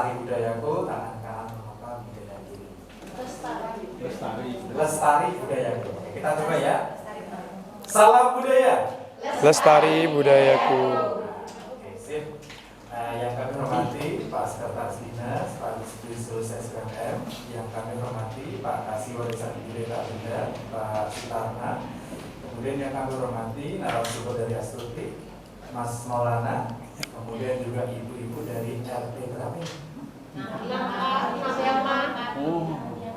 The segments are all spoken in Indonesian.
Lestari budayaku, tangan kanan mengapa bidadari kiri. Lestari budayaku. Oke, kita coba ya. Salam budaya. Lestari budayaku. Oke, sip. Yang kami hormati Pak Sekretaris Dinas, Pak Disus SPM, yang kami hormati Pak Kasih Warisan Budaya Benda, Pak Sutarna. Kemudian yang kami hormati narasumber dari Astuti, Mas Maulana. Kemudian juga ibu-ibu dari RT berapa?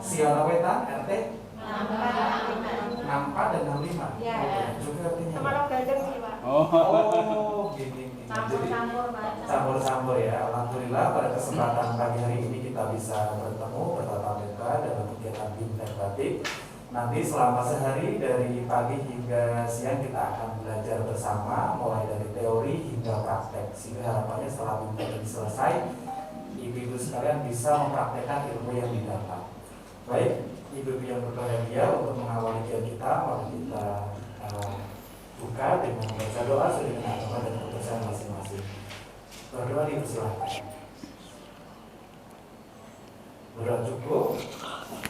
Siona Wetan RT 64 dan 65. Ya. Juga artinya. Sama lo gandeng sih, Pak. Oh, gini. Campur-campur, Pak. Campur-campur ya. Alhamdulillah pada kesempatan pagi hari ini kita bisa bertemu bertatap muka dalam kegiatan Bintang Batik. Nanti selama sehari dari pagi hingga siang kita akan belajar bersama mulai dari teori hingga praktek. Sehingga harapannya setelah Bintang ini selesai, ibu-ibu sekalian bisa mempraktekkan ilmu yang didapat. Baik, ibu-ibu yang berbahagia, untuk mengawali kegiatan kita, mari kita buka dengan membaca doa sesuai dengan agama dan kepercayaan masing-masing. Berdoa dipersilahkan. Berdoa cukup.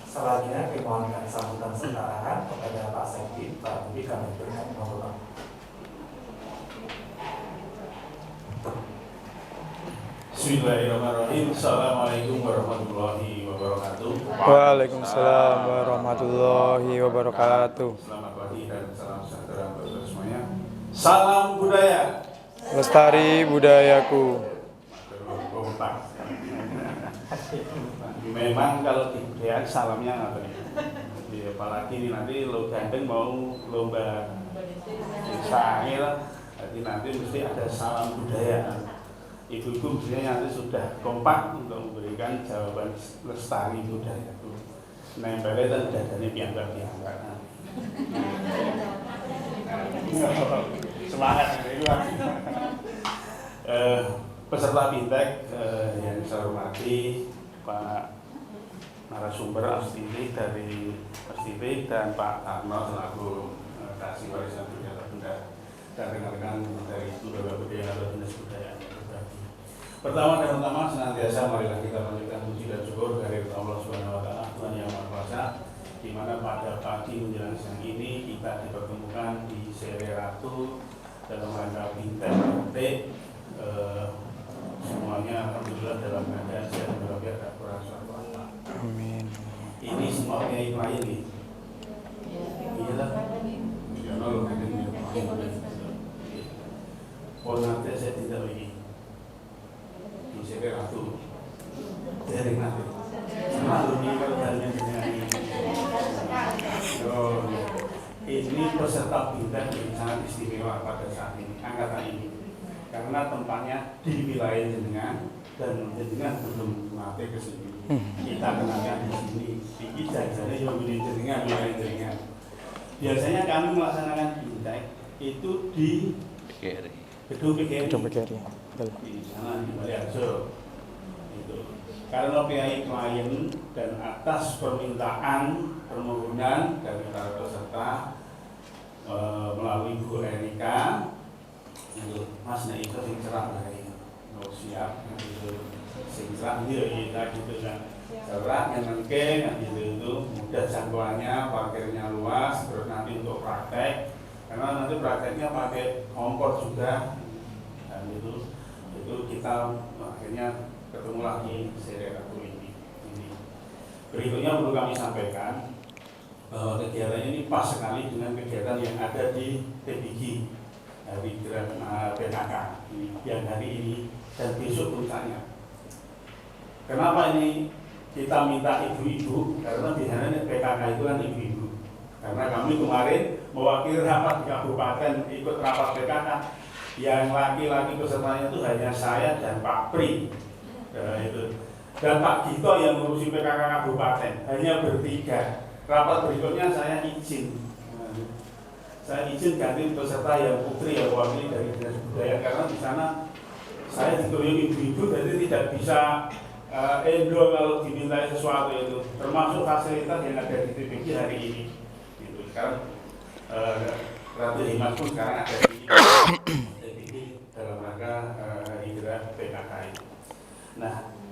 Selanjutnya dimohonkan sambutan serta arahan kepada Pak Sekdi, Pak Budi, kami berikan mohon. Bismillahirrahmanirrahim. Assalamualaikum warahmatullahi wabarakatuh. Waalaikumsalam warahmatullahi wabarakatuh. Selamat pagi dan salam sejahtera untuk semuanya. Salam budaya. Lestari budayaku. Kompak. Memang kalau di budaya salamnya apa nih? Apalagi ini nanti lo gandeng mau lomba sangil, jadi nanti mesti ada salam budaya. Ibu-ibu mestinya nanti sudah kompak untuk memberikan jawaban lestari budaya itu. Nempelnya dan dadanya piangga-piangga. Semangat itu. Peserta Bintek yang saya hormati Pak narasumber Astuti dari Astuti dan Pak Tarno selaku Kasih Warisan Budaya Benda dan rekan-rekan dari Budaya Budaya atau Dinas Budaya. Pertama dan utama senantiasa marilah kita panjatkan puji dan syukur dari Allah Subhanahu wa taala, Tuhan Yang Maha Kuasa, di mana pada pagi menjelang siang ini kita dipertemukan di Sere Ratu dalam rangka Bintang Batik. Semuanya alhamdulillah dalam keadaan sehat dan walafiat dan kurang suatu apa. Amin. Ini semua kiai klien nih. Iyalah. Ya nol ini. Oh nanti saya tidak lagi. Di Ratu. Dari nanti. Selalu nih kalau kalian ini. Oh, ini peserta bintang yang sangat istimewa pada saat ini, angkatan ini. Karena tempatnya di wilayah jenengan dan jenengan belum mati ke sini. Kita kenalkan di sini. Iki jajarnya yang milih jenengan, wilayah jenengan. Biasanya kami melaksanakan bintek itu di gedung PGRI. Di sana di Baliarjo. Itu. Karena kiai klien dan atas permintaan permohonan dari para peserta melalui Bu Erika. Mas nek itu sing cerah dari no siap gitu sing cerah dia kita gitu kan cerah nyenengke gitu itu mudah jangkauannya, parkirnya luas, terus nanti untuk praktek karena nanti prakteknya pakai kompor juga dan itu kita akhirnya ketemu lagi Sere Ratu ini. Berikutnya perlu kami sampaikan bahwa kegiatan ini pas sekali dengan kegiatan yang ada di TBG dari PKK yang hari ini dan besok puncaknya. Kenapa ini kita minta ibu-ibu? Karena biasanya PKK itu kan ibu-ibu. Karena kami kemarin mewakili rapat di kabupaten ikut rapat PKK, yang laki-laki pesertanya itu hanya saya dan Pak Pri, itu. Dan Pak Gito yang ngurusi PKK kabupaten hanya bertiga. Rapat berikutnya saya izin. Saya izin ganti peserta yang putri yang wakili dari Dinas Budaya karena di sana saya dikoyong ibu-ibu jadi tidak bisa endo kalau diminta sesuatu itu termasuk fasilitas yang ada di TPG hari ini. Gitu. Sekarang Ratu Himas pun sekarang ada di TPG dalam rangka hijrah PKK. Nah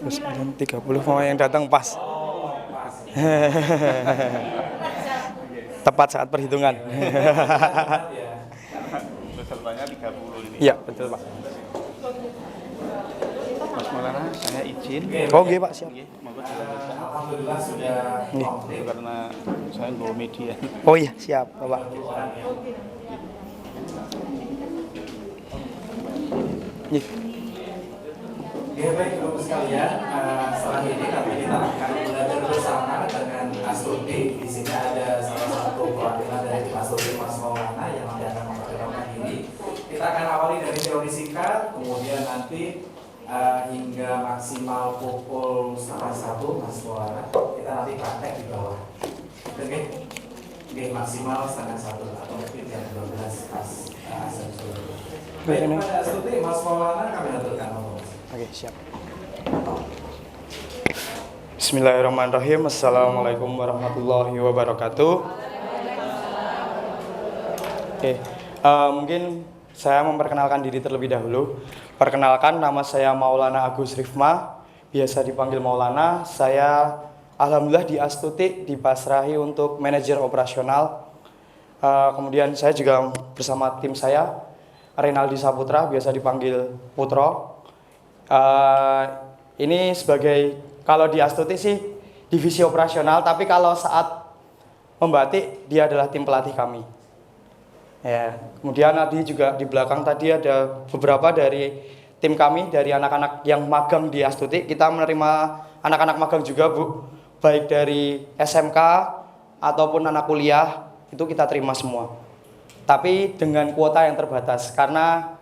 Terus 9.30 mau yang datang pas. Tepat saat perhitungan. Pesertanya 30 ini. Iya, betul, Pak. Mas Maulana, saya izin. Oh, nggih, Pak, siap. Nggih, monggo dilanjutkan. Alhamdulillah sudah Nggih. komplit. Karena saya bawa media. Oh iya, siap, Bapak. Nggih. Oke, baik Bapak sekalian, setelah ini nanti kita akan belajar bersama dengan Astuti. Di sini ada salah satu perwakilan dari tim Astuti, Mas Maulana, yang nanti akan memperkenalkan ini. Kita akan awali dari teori singkat, kemudian nanti hingga maksimal pukul 12:30 Mas Maulana. Kita nanti praktek di bawah. Oke, maksimal 12:30 atau mungkin jam 12 pas azan subuh. Baik, pada Astuti, Mas Maulana kami aturkan. Oke, siap. Bismillahirrahmanirrahim. Assalamualaikum warahmatullahi wabarakatuh. Oke, mungkin saya memperkenalkan diri terlebih dahulu. Perkenalkan, nama saya Maulana Agus Rifma, biasa dipanggil Maulana. Saya alhamdulillah di Astuti dipasrahi untuk manajer operasional. Kemudian saya juga bersama tim saya, Renaldi Saputra, biasa dipanggil Putro. Ini sebagai, kalau di Astuti sih divisi operasional, tapi kalau saat membatik dia adalah tim pelatih kami. Ya, kemudian tadi juga di belakang tadi ada beberapa dari tim kami, dari anak-anak yang magang di Astuti. Kita menerima anak-anak magang juga, Bu. Baik dari SMK ataupun anak kuliah, itu kita terima semua. Tapi dengan kuota yang terbatas, karena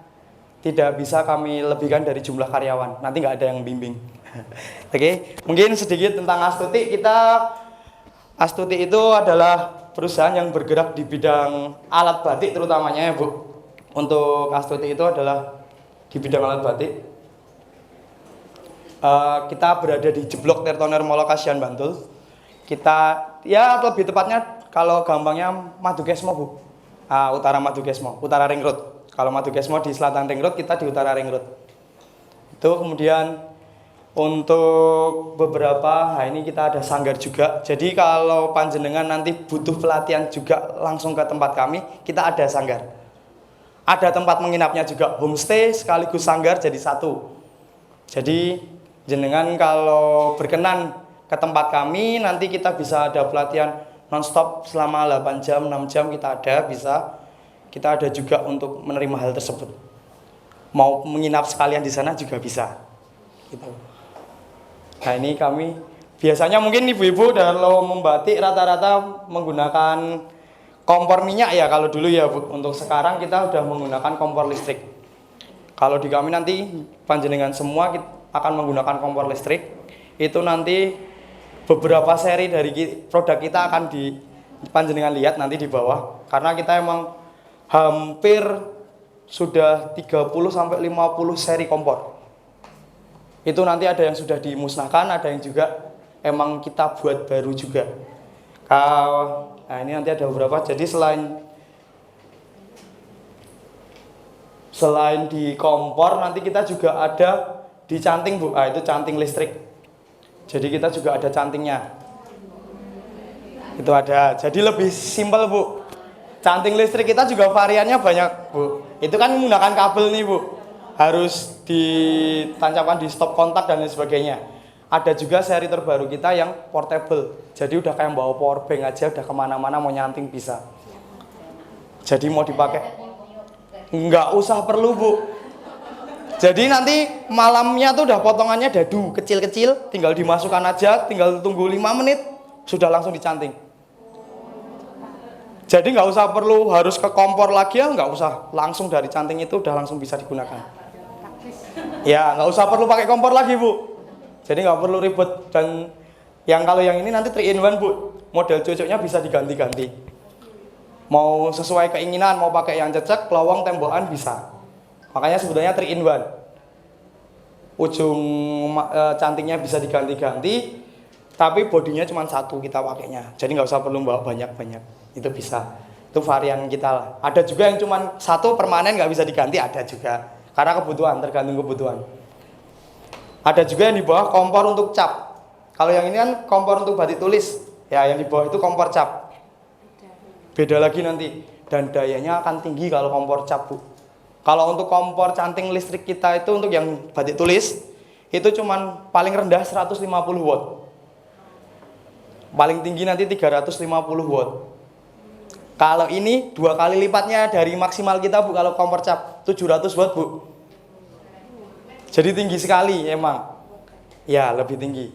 tidak bisa kami lebihkan dari jumlah karyawan. Nanti nggak ada yang bimbing. Oke, mungkin sedikit tentang Astuti. Astuti itu adalah perusahaan yang bergerak di bidang alat batik terutamanya ya, Bu. Untuk Astuti itu adalah di bidang alat batik. Kita berada di Jeblok Tirtoner Molo Kasihan Bantul. Kita, ya lebih tepatnya kalau gampangnya Madukesmo, Bu. Utara Madukesmo, utara Ring Road. Kalau Madukesmo di selatan Ring Road, kita di utara Ring Road. Itu kemudian untuk beberapa, ini kita ada sanggar juga. Jadi kalau panjenengan nanti butuh pelatihan juga langsung ke tempat kami, kita ada sanggar. Ada tempat menginapnya juga, homestay sekaligus sanggar jadi satu. Jadi jenengan kalau berkenan ke tempat kami, nanti kita bisa ada pelatihan non-stop selama 8 jam, 6 jam kita ada, bisa. Kita ada juga untuk menerima hal tersebut. Mau menginap sekalian di sana juga bisa. Gitu. Nah, ini kami biasanya mungkin ibu-ibu kalau membatik rata-rata menggunakan kompor minyak ya kalau dulu ya, Bu. Untuk sekarang kita sudah menggunakan kompor listrik. Kalau di kami nanti panjenengan semua akan menggunakan kompor listrik. Itu nanti beberapa seri dari produk kita akan panjenengan lihat nanti di bawah. Karena kita emang hampir sudah 30 sampai 50 seri kompor. Itu nanti ada yang sudah dimusnahkan, ada yang juga emang kita buat baru juga. Nah, ini nanti ada beberapa. Jadi selain di kompor, nanti kita juga ada di canting, Bu. Itu canting listrik. Jadi kita juga ada cantingnya. Itu ada. Jadi lebih simpel, Bu. Canting listrik kita juga variannya banyak, Bu. Itu kan menggunakan kabel nih, Bu. Harus ditancapkan di stop kontak dan lain sebagainya. Ada juga seri terbaru kita yang portable. Jadi udah kayak bawa power bank aja, udah kemana-mana mau nyanting bisa. Jadi mau dipakai, nggak usah perlu, Bu. Jadi nanti malamnya tuh udah potongannya dadu kecil-kecil, tinggal dimasukkan aja, tinggal tunggu 5 menit, sudah langsung dicanting. Jadi nggak usah perlu harus ke kompor lagi ya, nggak usah. Langsung dari canting itu udah langsung bisa digunakan. Ya, nggak usah perlu pakai kompor lagi, Bu. Jadi nggak perlu ribet. Dan kalau yang ini nanti 3 in 1, Bu. Model cocoknya bisa diganti-ganti. Mau sesuai keinginan, mau pakai yang cecek, lowong, tembokan bisa. Makanya sebetulnya 3 in 1. Ujung cantingnya bisa diganti-ganti, tapi bodinya cuma satu kita pakainya. Jadi nggak usah perlu bawa banyak-banyak. Itu bisa. Itu varian kita lah. Ada juga yang cuma satu permanen nggak bisa diganti, ada juga. Karena kebutuhan, tergantung kebutuhan. Ada juga yang di bawah kompor untuk cap. Kalau yang ini kan kompor untuk batik tulis. Ya, yang di bawah itu kompor cap. Beda lagi nanti. Dan dayanya akan tinggi kalau kompor cap, Bu. Kalau untuk kompor canting listrik kita itu untuk yang batik tulis, itu cuman paling rendah 150 watt. Paling tinggi nanti 350 watt. Kalau ini 2 kali lipatnya dari maksimal kita, Bu. Kalau kompor cap 700 watt, Bu. Jadi tinggi sekali emang. Ya, lebih tinggi.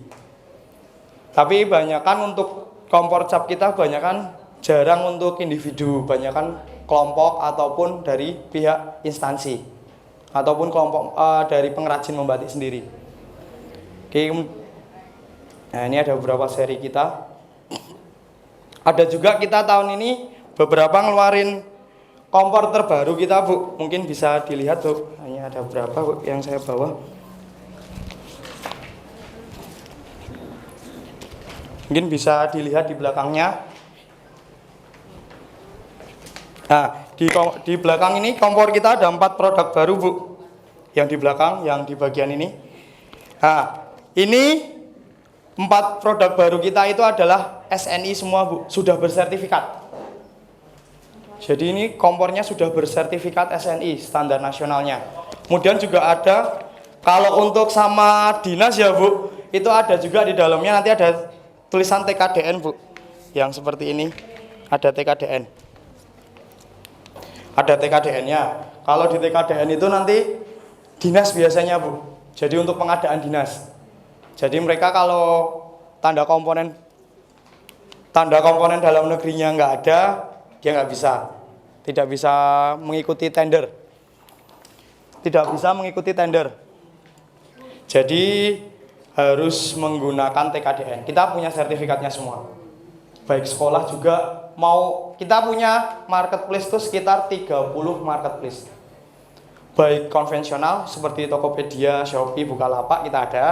Tapi banyakan untuk kompor cap kita banyakan jarang untuk individu, banyakan kelompok ataupun dari pihak instansi ataupun kelompok dari pengrajin membatik sendiri. Oke. Nah, ini ada beberapa seri kita. Ada juga kita tahun ini beberapa ngeluarin kompor terbaru kita, Bu. Mungkin bisa dilihat, Bu. Ini ada beberapa, Bu, yang saya bawa. Mungkin bisa dilihat di belakangnya. Nah, di belakang ini kompor kita ada 4 produk baru, Bu. Yang di belakang, yang di bagian ini. Nah, ini 4 produk baru kita itu adalah SNI semua, Bu. Sudah bersertifikat. Jadi ini kompornya sudah bersertifikat SNI, standar nasionalnya. Kemudian juga ada, kalau untuk sama dinas ya, Bu, itu ada juga di dalamnya nanti ada tulisan TKDN, Bu. Yang seperti ini, ada TKDN. Ada TKDN-nya. Kalau di TKDN itu nanti dinas biasanya, Bu. Jadi untuk pengadaan dinas. Jadi mereka kalau tanda komponen dalam negerinya nggak ada, dia nggak bisa. Tidak bisa mengikuti tender. Tidak bisa mengikuti tender. Jadi harus menggunakan TKDN. Kita punya sertifikatnya semua. Baik sekolah juga mau, kita punya marketplace itu sekitar 30 marketplace. Baik konvensional seperti Tokopedia, Shopee, Bukalapak kita ada.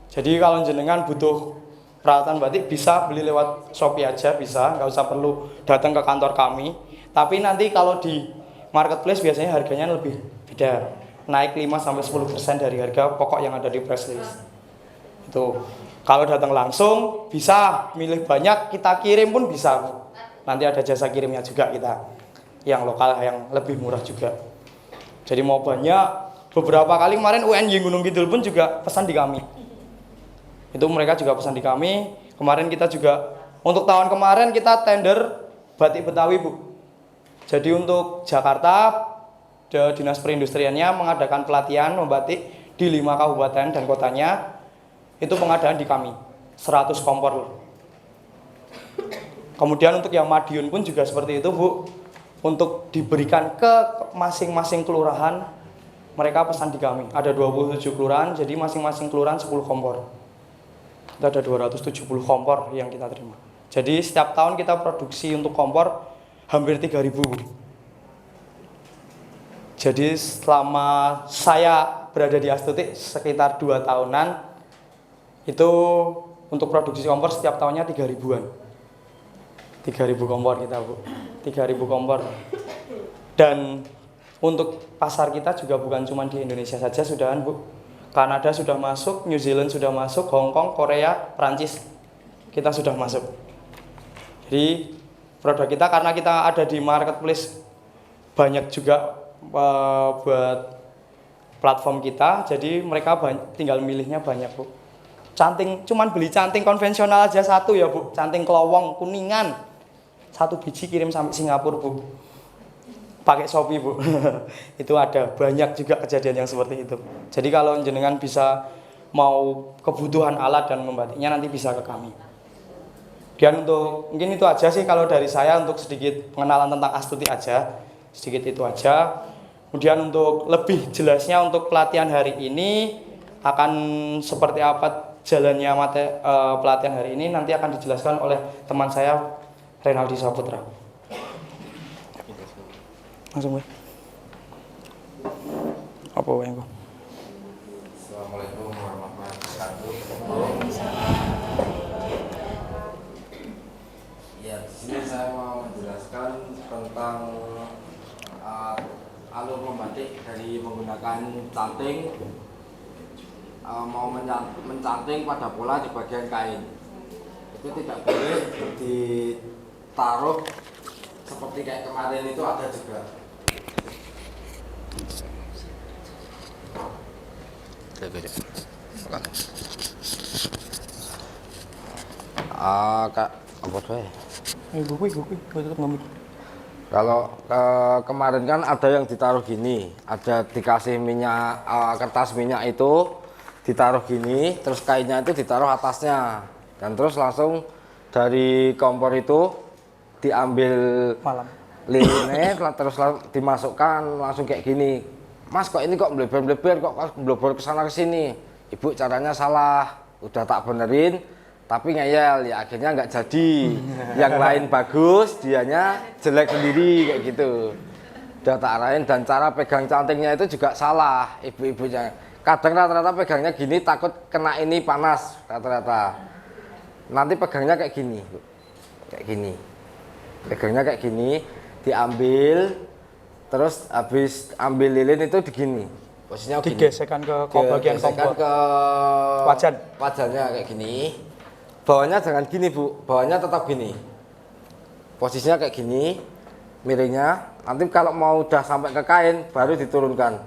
Jadi kalau jenengan butuh peralatan batik bisa beli lewat Shopee aja bisa, nggak usah perlu datang ke kantor kami. Tapi nanti kalau di marketplace biasanya harganya lebih beda, naik 5-10% dari harga pokok yang ada di press list. Itu kalau datang langsung bisa milih banyak, kita kirim pun bisa. Nanti ada jasa kirimnya juga kita, yang lokal yang lebih murah juga. Jadi mau banyak, beberapa kali kemarin UNY Gunung Kidul pun juga pesan di kami. Itu mereka juga pesan di kami. Kemarin kita juga, untuk tahun kemarin kita tender batik Betawi, Bu. Jadi untuk Jakarta, Dinas Perindustriannya mengadakan pelatihan membatik di 5 kabupaten dan kotanya. Itu pengadaan di kami, 100 kompor. Kemudian untuk yang Madiun pun juga seperti itu, Bu. Untuk diberikan ke masing-masing kelurahan, mereka pesan di kami. Ada 27 kelurahan, jadi masing-masing kelurahan 10 kompor. Kita ada 270 kompor yang kita terima. Jadi setiap tahun kita produksi untuk kompor hampir 3.000. Jadi selama saya berada di Astuti sekitar 2 tahunan, itu untuk produksi kompor setiap tahunnya 3.000-an. 3.000 kompor kita, Bu. 3.000 kompor. Dan untuk pasar kita juga bukan cuma di Indonesia saja sudahan, Bu. Kanada sudah masuk, New Zealand sudah masuk, Hong Kong, Korea, Prancis kita sudah masuk. Jadi produk kita karena kita ada di marketplace banyak juga buat platform kita, jadi mereka tinggal milihnya banyak, Bu. Canting, cuman beli canting konvensional aja 1 ya, Bu. Canting kelowong kuningan 1 biji kirim sampai Singapura, Bu. Pakai Shopee, Bu. Itu ada banyak juga kejadian yang seperti itu. Jadi kalau jenengan bisa mau kebutuhan alat dan membatiknya nanti bisa ke kami. Dan untuk mungkin itu aja sih kalau dari saya untuk sedikit pengenalan tentang Astuti aja. Sedikit itu aja. Kemudian untuk lebih jelasnya untuk pelatihan hari ini akan seperti apa jalannya pelatihan hari ini nanti akan dijelaskan oleh teman saya Renaldi Saputra. Langsung, Bu. Apa yang Assalamualaikum warahmatullahi wabarakatuh. Ya, di sini saya mau menjelaskan tentang alur membatik dari menggunakan canting. Mau mencanting pada pola di bagian kain itu tidak boleh ditaruh seperti kayak kemarin itu ada juga. Kak, apa tuh ya? Kalau kemarin kan ada yang ditaruh gini, ada dikasih minyak, kertas minyak itu ditaruh gini, terus kainnya itu ditaruh atasnya, dan terus langsung dari kompor itu diambil lilinnya, terus dimasukkan langsung kayak gini. Mas, kok ini kok bleber-bleber, kok bleber kesana kesini. Ibu caranya salah, udah tak benerin, tapi ngeyel, ya akhirnya nggak jadi. Yang lain bagus, dianya jelek sendiri kayak gitu. Udah tak arahin, dan cara pegang cantingnya itu juga salah ibu-ibunya. Kadang rata-rata pegangnya gini takut kena ini panas rata-rata. nanti pegangnya kayak gini, Bu. Kayak gini. Pegangnya kayak gini, diambil, terus habis ambil lilin itu digini. Posisinya gini. Digesekkan ke bagian Digesekkan kompor. ke Wajan. wajannya kayak gini. Bawahnya jangan gini, Bu. Bawahnya tetap gini. Posisinya kayak gini, miringnya. Nanti kalau mau udah sampai ke kain baru diturunkan.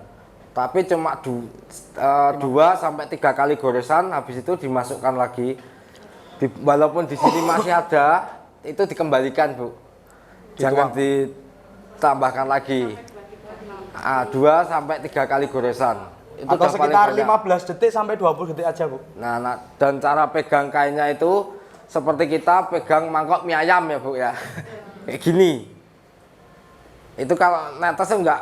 Tapi cuma 2 sampai 3 kali goresan, habis itu dimasukkan lagi. Walaupun di sini masih ada, itu dikembalikan, Bu. Jangan ditambahkan lagi. 2 sampai 3 kali goresan. Itu Atau udah paling sekitar banyak. 15 detik sampai 20 detik aja, Bu. Nah, dan cara pegang kainnya itu seperti kita pegang mangkok mie ayam ya, Bu ya. Kayak gini. Itu kalau netesnya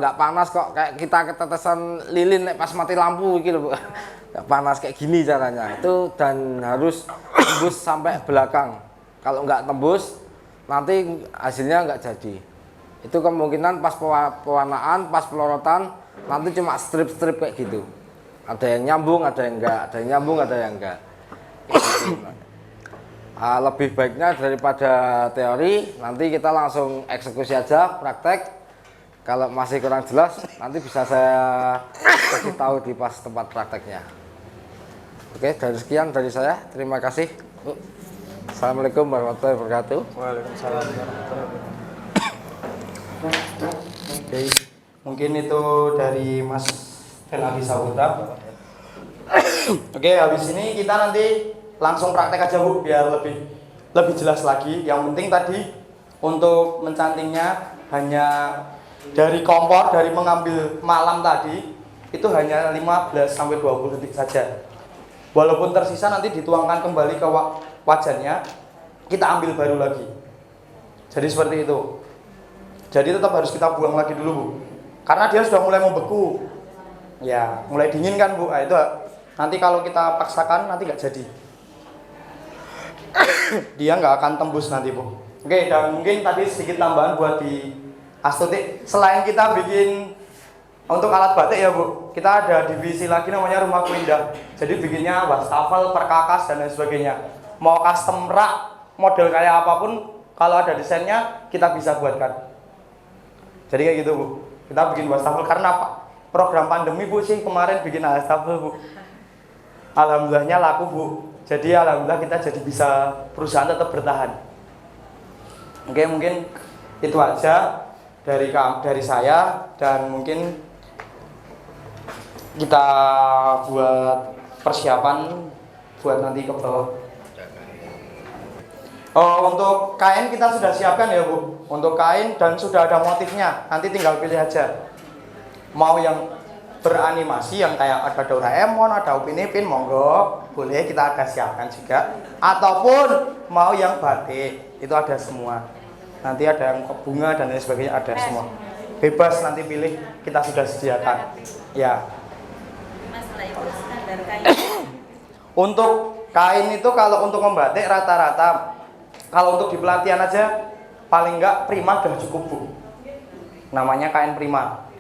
nggak panas kok, kayak kita ketetesan lilin pas mati lampu gitu, Bu. Nggak panas kayak gini caranya. Itu dan harus tembus sampai belakang. Kalau nggak tembus nanti hasilnya nggak jadi. Itu kemungkinan pas pewarnaan, pas pelorotan nanti cuma strip-strip kayak gitu. Ada yang nyambung, ada yang enggak, ada yang nyambung, ada yang enggak. Lebih baiknya daripada teori, nanti kita langsung eksekusi aja, praktek. Kalau masih kurang jelas, nanti bisa saya kasih tahu di pas tempat prakteknya. Oke, dari sekian dari saya. Terima kasih. Assalamualaikum warahmatullahi wabarakatuh. Waalaikumsalam warahmatullahi wabarakatuh. Oke, mungkin itu dari Mas Eladi Saputra. Oke, habis ini kita nanti langsung praktek aja, Bu, biar lebih jelas lagi. Yang penting tadi untuk mencantingnya hanya dari kompor, dari mengambil malam tadi itu hanya 15 sampai 20 detik saja. Walaupun tersisa nanti dituangkan kembali ke wajannya, kita ambil baru lagi. Jadi seperti itu. Jadi tetap harus kita buang lagi dulu, Bu. Karena dia sudah mulai membeku. Ya, mulai dingin kan, Bu. Nah, itu nanti kalau kita paksakan nanti nggak jadi. Dia nggak akan tembus nanti, Bu. Oke, dan mungkin tadi sedikit tambahan buat di Astuti. Selain kita bikin untuk alat batik ya, Bu, kita ada divisi lagi namanya rumah kuindah. Jadi bikinnya wastafel, perkakas, dan lain sebagainya. Mau custom rak, model kayak apapun, kalau ada desainnya kita bisa buatkan. Jadi kayak gitu, Bu. Kita bikin wastafel karena apa? Program pandemi, Bu, sih kemarin bikin wastafel, Bu. Alhamdulillahnya laku, Bu. Jadi alhamdulillah kita jadi bisa perusahaan tetap bertahan. Oke, mungkin itu aja dari saya, dan mungkin kita buat persiapan buat nanti ke bawah. Oh, untuk kain kita sudah siapkan ya, Bu. Untuk kain dan sudah ada motifnya. Nanti tinggal pilih aja. Mau yang beranimasi yang kayak ada Doraemon, ada Upin Ipin, monggo, boleh kita ada siapkan juga. Ataupun mau yang batik, itu ada semua. Nanti ada yang bunga dan lain sebagainya, ada semua. Bebas nanti pilih, kita sudah sediakan. Ya. Masalah itu standar kain. Untuk kain itu kalau untuk membatik rata-rata, kalau untuk di pelatihan aja paling enggak prima udah cukup, Bu. Namanya kain prima.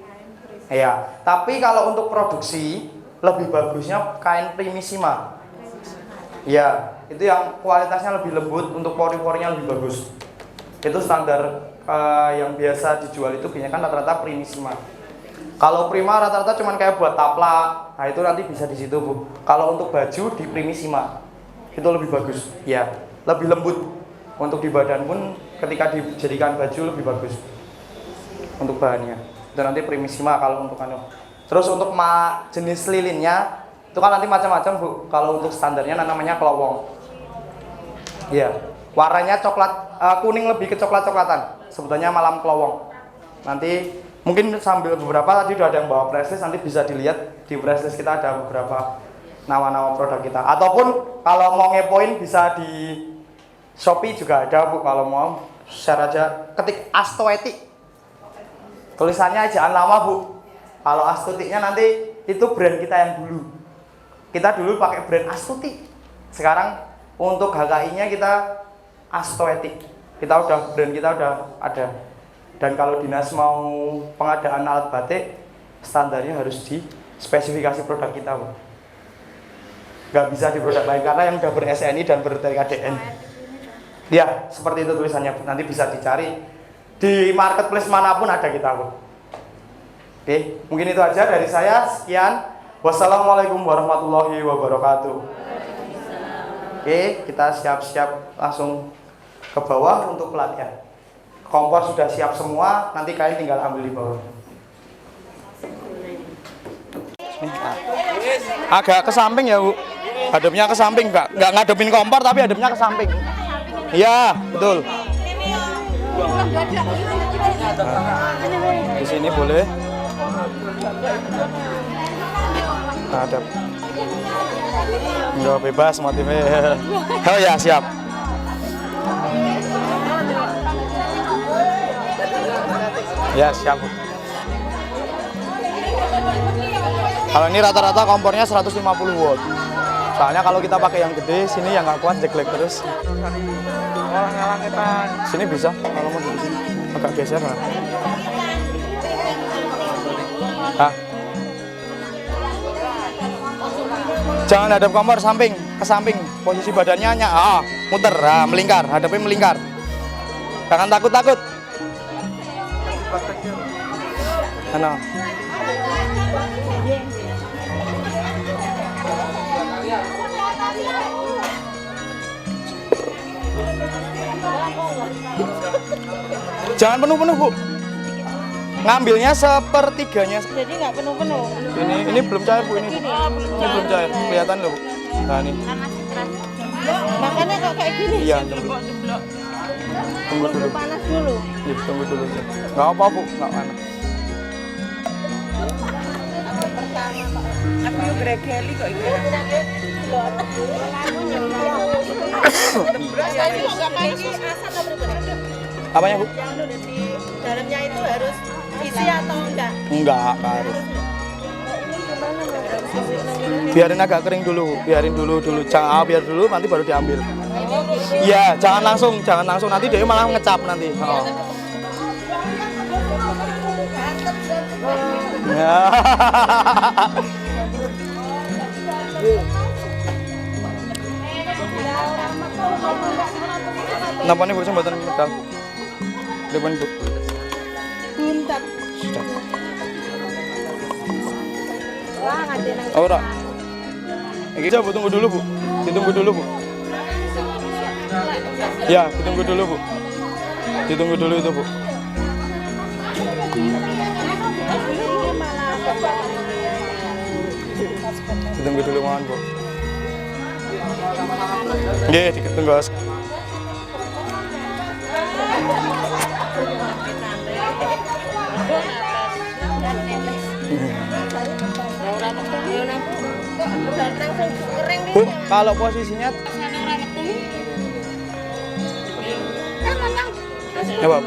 Ya, tapi kalau untuk produksi lebih bagusnya kain primissima. Ya, itu yang kualitasnya lebih lembut, untuk pori-porinya lebih bagus. Itu standar yang biasa dijual itu biasanya kan rata-rata primissima. Kalau prima rata-rata cuman kayak buat taplak. Nah, itu nanti bisa di situ, Bu. Kalau untuk baju di primissima itu lebih bagus. Ya, lebih lembut. Untuk di badan pun ketika dijadikan baju lebih bagus untuk bahannya. Itu nanti primissima kalau untuk anu. Terus untuk jenis lilinnya itu kan nanti macam-macam, Bu. Kalau untuk standarnya namanya kelowong. Iya. Warnanya coklat, kuning lebih ke coklat-coklatan. Sebetulnya malam kelowong. Nanti mungkin sambil beberapa tadi udah ada yang bawa presslist, nanti bisa dilihat di presslist kita ada beberapa nama-nama produk kita. Ataupun kalau mau ngepoin bisa di Shopee juga ada, Bu. Kalau mau share aja, ketik Astoetik. Tulisannya ejaan lama, Bu. Kalau Astutiknya nanti itu brand kita yang dulu. Kita dulu pakai brand Astuti. Sekarang untuk HKI-nya kita Astoetik. Brand kita udah ada. Dan kalau dinas mau pengadaan alat batik, standarnya harus di spesifikasi produk kita, Bu. nggak bisa di produk lain karena yang udah ber-SNI dan ber-TKDN. Ya, seperti itu tulisannya Bu. Nanti bisa dicari di marketplace manapun ada kita Bu. Oke, mungkin itu aja dari saya. Sekian. Wassalamualaikum warahmatullahi wabarakatuh. Oke, kita siap-siap langsung ke bawah untuk pelatihan. Kompor sudah siap semua, nanti kalian tinggal ambil di bawah. Agak ke samping ya Bu. Hadapnya ke samping, nggak ngadepin kompor tapi hadapnya ke samping. Iya, betul. Di sini boleh. Hadap. Enggak bebas motifnya. Oh ya, siap. Ya, siap. Kalau ini rata-rata kompornya 150 watt. Soalnya kalau kita pakai yang gede, sini yang nggak kuat jeglek terus. Sini bisa, kalau mau di sini agak geser lah. Jangan hadap kompor samping, ke samping. Posisi badannya muter, melingkar, hadapnya melingkar. Jangan takut-takut. Ano? Jangan penuh-penuh Bu. Ngambilnya sepertiganya. Jadi nggak penuh-penuh. Ini belum cair Bu ini. Ini belum cair. Kelihatan loh Bu. Nah ini. Makanya kok kayak gini. Iya, tunggu dulu. Panas dulu. Iya, tunggu dulu. Nggak apa Bu, nggak panas. Aku yuk gregeli kok ini. Apanya Bu? Di dalamnya itu harus isi atau enggak? Enggak harus. Biarin agak kering dulu, biarin dulu. Biar dulu nanti baru diambil. Iya, jangan langsung nanti dia malah ngecap nanti. Oh. Napa nih Bu sembatan medal? Depan Bu. Buntat. Sudah. Wah, ngadil. Ora. Iki coba tunggu dulu Bu. Ditunggu dulu Bu. Ya, ditunggu dulu Bu. Ditunggu dulu itu Bu. Ditunggu dulu mohon Bu. Nggih, ditunggu. Bu, kalau posisinya ya Pak.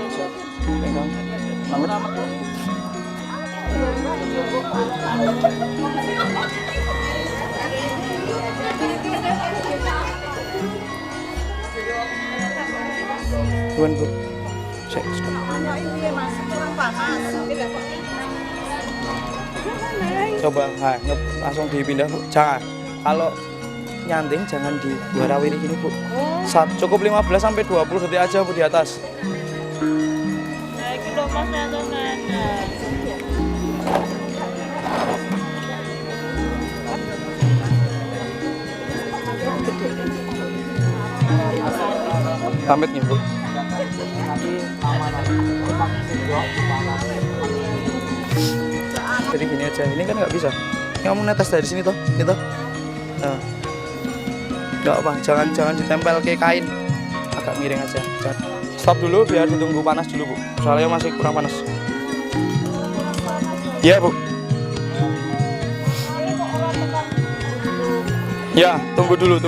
Tuan Bu. Cek. Coba, langsung dipindah Bu. Jangan. Kalau nyanting jangan di warawiri gini Bu. Cukup 15 sampai 20 detik aja Bu di atas. Pamit nih Bu. Jadi gini aja, ini kan nggak bisa. Kamu netes dari sini toh, gitu. Nah, nggak apa, jangan ditempel ke kain, agak miring aja. Stop dulu, biar ditunggu panas dulu Bu. Soalnya masih kurang panas. Iya Bu. Ya, tunggu dulu.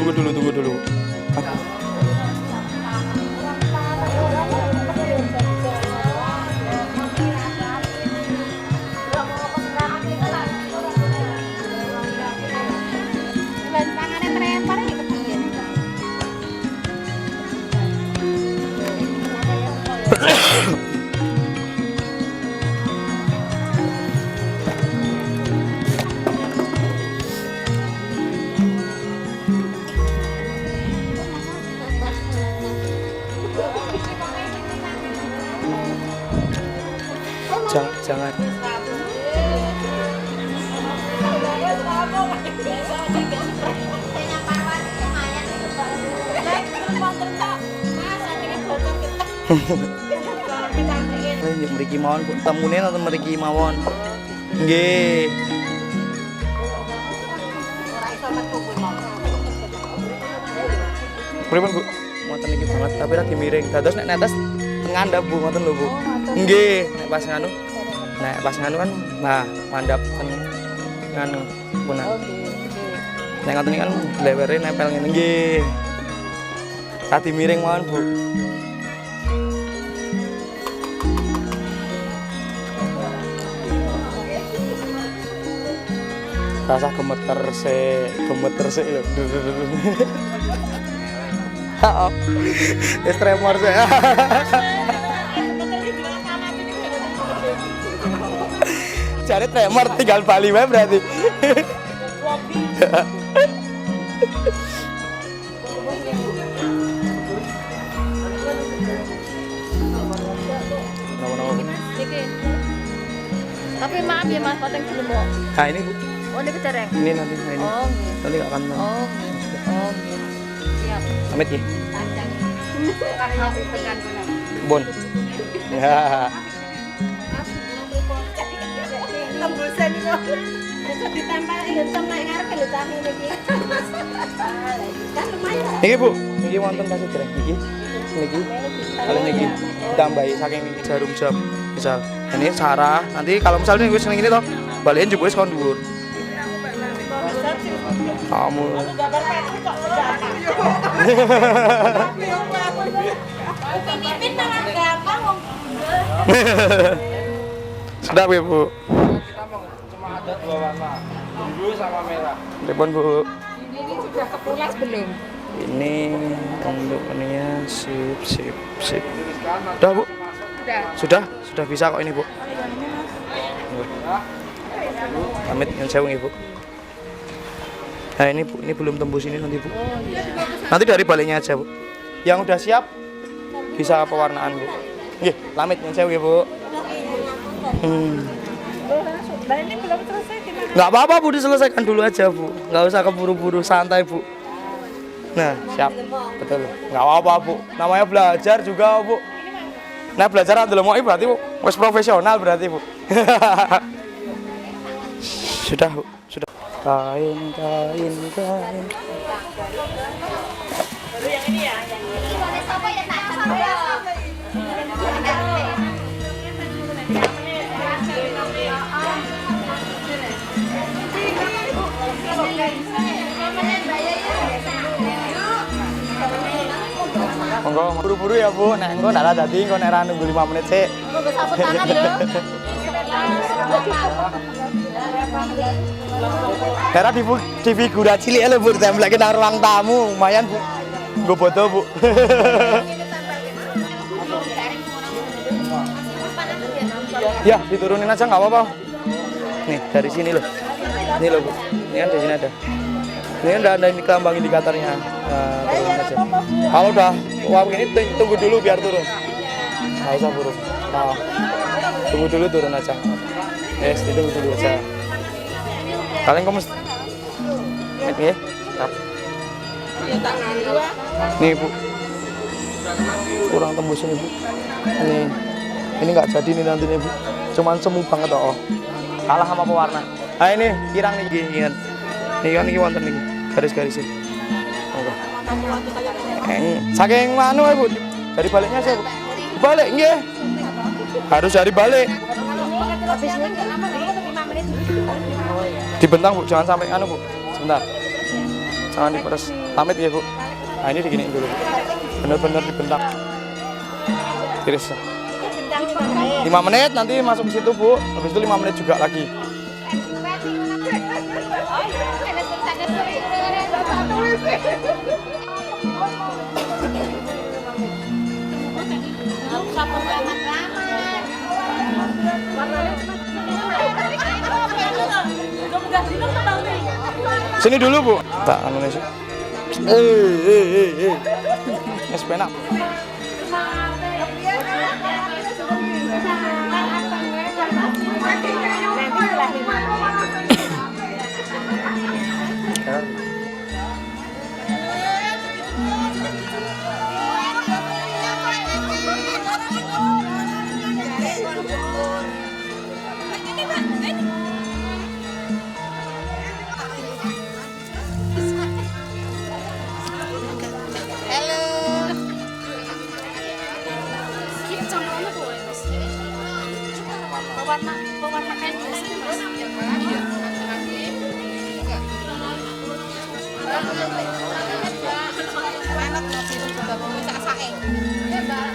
jangan. Lanjut mriki mawon Bu, temune nonton mriki mawon. Nggih. Pripun Bu? Ngoten iki banget, tapi ra dimiring. Dados nek netes ngandhap Bu ngoten lho Bu. Nggih, nek pas nganu. Nek pas nganu kan nah mandhap ten nganu punan. Nek ngoten iki kan lewere nempel ngene nggih. Ra dimiring mawon Bu. Rasa gemeter sik lho. Heeh. Wis tremor sik. Jare tremor tinggal Bali wae berarti. Tapi maaf ya Mas, potong dulu mau. Nah ini Bu. Oh ini kecereng. Ini nanti nah ini. Oh nggih. Nanti gak akan. Oh nggih. Oh nggih. Siap. Pamit ya. Panjang. Karena tekan benar. Bon. Ya. Tembusan kok. Bisa ditempel hitam nek ngarep lho cah ngene iki. Kan lumayan. Niki Bu, niki wonten kasih dereng niki. Niki. Kalau niki tambahi saking niki jarum jam. Misal ini Sarah, nanti kalau misalnya wis ngene toh, balikin jebule kon dhuwur. Kamu. Pipin malah gampang wong. Sedap ya Bu. Kita cuma ada 2 warna, biru sama merah. Telepon Bu. Ini sudah kepulas belum? Ini untuk ininya sip. Udah Bu. Sudah bisa kok ini Bu. Pamit yang sewu Ibu. Nah ini Bu, ini belum tembus ini nanti Bu. Nanti dari baliknya aja Bu. Yang udah siap bisa pewarnaan Bu. Nggih, pamit yang sewu ya Bu. Nah ini belum selesai gimana? Nggak apa-apa Bu, diselesaikan dulu aja Bu. Nggak usah keburu-buru, santai Bu. Nah, siap. Betul. Nggak apa-apa Bu. Namanya belajar juga Bu. Nah, belajar ndelok berarti Bu, wis profesional berarti Bu. Sudah Bu, sudah. Kain. Monggo buru-buru ya Bu, nek engko ndak dadi engko nek ra nunggu 5 menit sik. Monggo sapu tangan lho. Era di figura cilik lho Bu, ditempelke nang ruang tamu, lumayan Bu. Nggo foto Bu. Ya, diturunin aja nggak apa-apa. Nih, dari sini loh. Ini loh Bu. Ini kan di sini ada. Ini kan ada kelambang indikatornya. Turun aja. Kalau udah uang ini tunggu dulu biar turun. Nggak usah buru. Nah, tunggu dulu turun aja. Yes, ditunggu dulu aja. Kalian kok mesti ini ya? Nih Bu. Kurang tembus ini Bu. Ini nggak jadi nih nanti nih Bu. Cuman semu banget oh. Kalah sama pewarna. Nah ini kirang nih ingat. Ini kan ini wonten nih garis-garisnya. Saking manu ya Bu. Dari baliknya sih Bu. Balik nggih. Harus dari balik. Dibentang Bu, jangan sampai anu Bu. Sebentar. Jangan diperes. Pamit ya Bu. Nah ini diginiin dulu Bu. Bener-bener dibentang. Tiris. 5 menit nanti masuk ke situ Bu. Habis itu 5 menit juga lagi. Sini dulu Bu. Tak anu sih. Nes penak. Terakhir pewarna kain biasa Mas. Iya. Anak itu juga mau bisa sae. Ya, Mbak.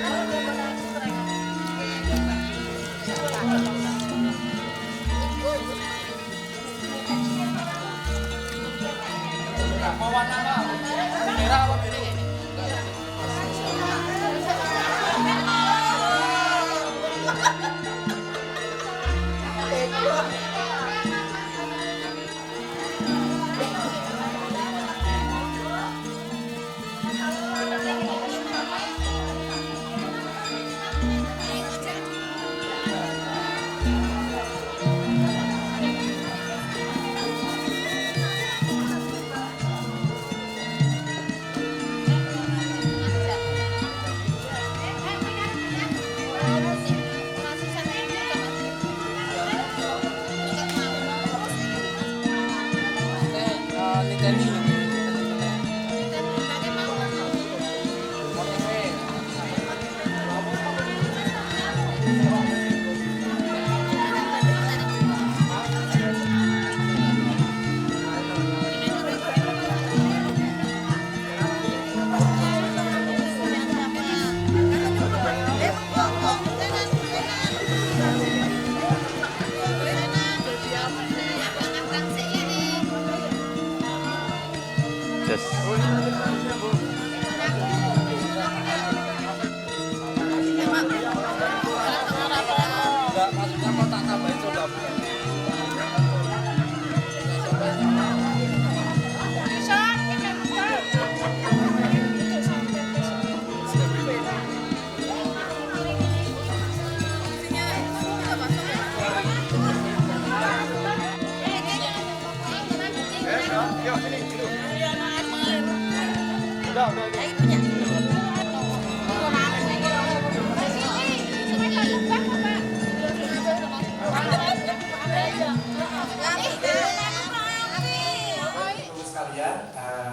Mau warna apa? Merah apa biru?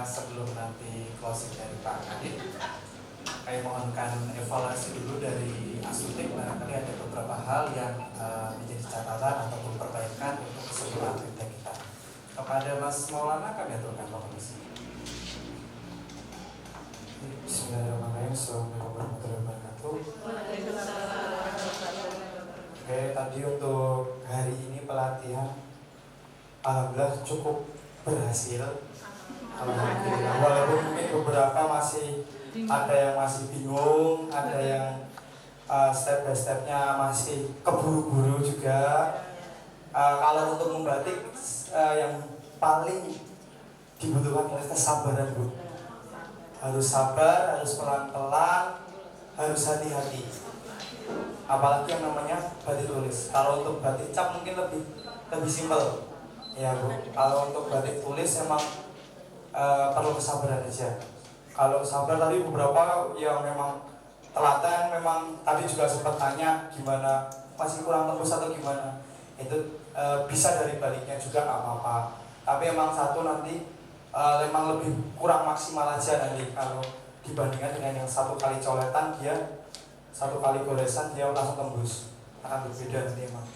Sebelum nanti closing dari Pak Kadin, saya mohonkan evaluasi dulu dari Asutik. Barangkali ada beberapa hal yang menjadi catatan ataupun perbaikan untuk keseluruhan kerja kita. Kepada Mas Maulana kami aturkan komisi. Bismillahirrahmanirrahim. Assalamualaikum warahmatullahi wabarakatuh. Oke, tadi untuk hari ini pelatihan alhamdulillah cukup berhasil. Alhamdulillah, walaupun mungkin beberapa masih ada yang masih bingung, ada yang step by stepnya masih keburu-buru juga. Kalau untuk membatik yang paling dibutuhkan adalah kesabaran, Bu. Harus sabar, harus pelan-pelan, harus hati-hati. Apalagi yang namanya batik tulis. Kalau untuk batik cap mungkin lebih simpel, ya Bu. Kalau untuk batik tulis emang perlu kesabaran aja. Kalau sabar tadi beberapa yang memang telaten, memang tadi juga sempat tanya gimana masih kurang tembus atau gimana. Itu bisa dari baliknya juga nggak apa-apa. Tapi emang satu nanti memang lebih kurang maksimal aja nanti kalau dibandingkan dengan yang satu kali coletan dia satu kali goresan dia langsung tembus, akan berbeda nanti emang.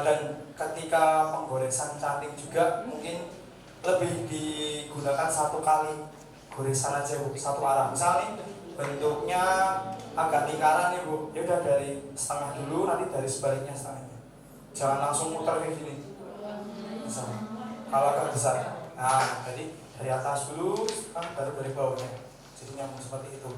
Dan ketika penggoresan canting juga mungkin lebih digunakan satu kali goresan aja Bu, satu arah. Misalnya bentuknya agak lingkaran nih Bu, ya udah dari setengah dulu, nanti dari sebaliknya setengahnya. Jangan langsung muter kayak gini. Misalnya kalau agak besar, nah jadi dari atas dulu, kan baru dari bawahnya. Jadi nyambung seperti itu.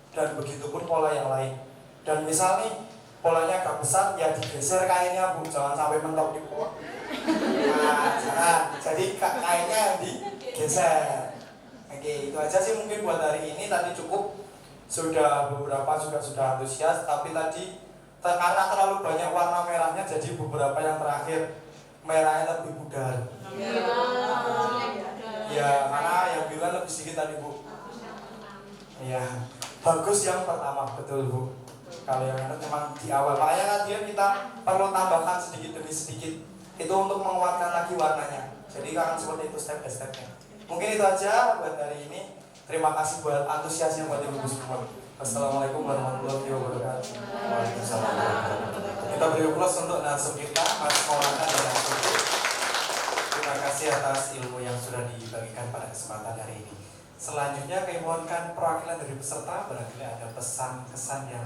Dan begitu pun pola yang lain. Dan misalnya polanya agak besar, ya digeser kainnya Bu, jangan sampai mentok di pola. Nah, jangan. Jadi kainnya yang digeser. Oke, itu aja sih mungkin buat hari ini. Tadi cukup, sudah beberapa juga sudah antusias, tapi tadi karena terlalu banyak warna merahnya, jadi beberapa yang terakhir merahnya lebih pudar. Ya, mana yang bilang lebih sedikit tadi Bu? Ya, bagus yang pertama, betul Bu. Kalau yang itu memang di awal, makanya dia kita perlu tambahkan sedikit demi sedikit itu untuk menguatkan lagi warnanya. Jadi akan seperti itu step by stepnya. Mungkin itu aja buat hari ini. Terima kasih buat antusiasnya buat ibu semua. Assalamualaikum warahmatullahi wabarakatuh. Waalaikumsalam warahmatullahi wabarakatuh. Kita beri plus untuk narsum kita, Mas Maulana dan Mas Tutu. Terima kasih atas ilmu yang sudah dibagikan pada kesempatan hari ini. Selanjutnya kami mohonkan perwakilan dari peserta, barangkali ada pesan kesan yang